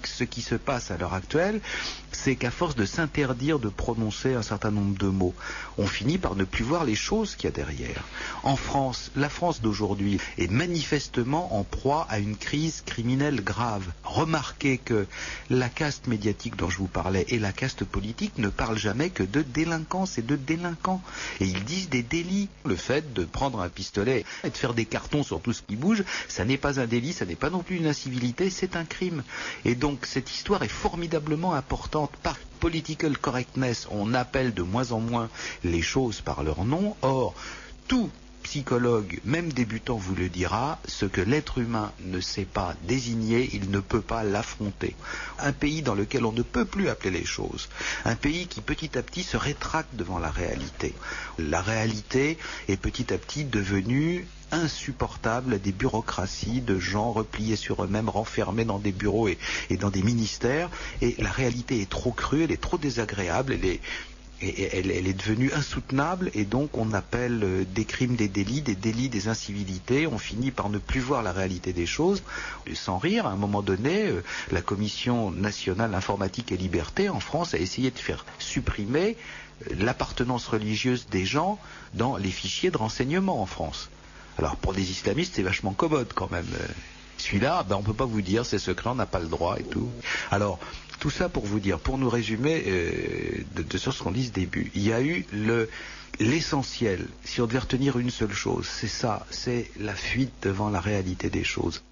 ce qui se passe à l'heure actuelle, c'est qu'à force de s'interdire de prononcer un certain nombre de mots, on finit par ne plus voir les choses qu'il y a derrière. En France, la France d'aujourd'hui est manifestement en proie à une crise criminelle grave. Remarquez que la caste médiatique dont je vous parlais et la caste politique ne parlent jamais que de délinquance et de délinquants. Et ils disent des délits. Le fait de prendre un pistolet et de faire des cartons sur tout ce qui bouge, ça n'est pas un délit, ça n'est pas non plus une incivilité, c'est un crime. Et donc cette histoire est formidablement importante. Par political correctness, on appelle de moins en moins les choses par leur nom. Or, tout psychologue, même débutant, vous le dira, ce que l'être humain ne sait pas désigner, il ne peut pas l'affronter. Un pays dans lequel on ne peut plus appeler les choses, un pays qui petit à petit se rétracte devant la réalité. La réalité est petit à petit devenue insupportable, des bureaucraties de gens repliés sur eux-mêmes, renfermés dans des bureaux et dans des ministères, et la réalité est trop crue, elle est trop désagréable, elle est devenue insoutenable, et donc on appelle des crimes des délits des incivilités. On finit par ne plus voir la réalité des choses. Sans rire, à un moment donné, la Commission nationale informatique et liberté en France a essayé de faire supprimer l'appartenance religieuse des gens dans les fichiers de renseignement en France. Alors pour des islamistes, c'est vachement commode quand même. Celui-là, on ne peut pas vous dire, c'est secret, on n'a pas le droit et tout. Alors, tout ça pour vous dire, pour nous résumer sur ce qu'on dit ce début, il y a eu l'essentiel. Si on devait retenir une seule chose, c'est ça, c'est la fuite devant la réalité des choses.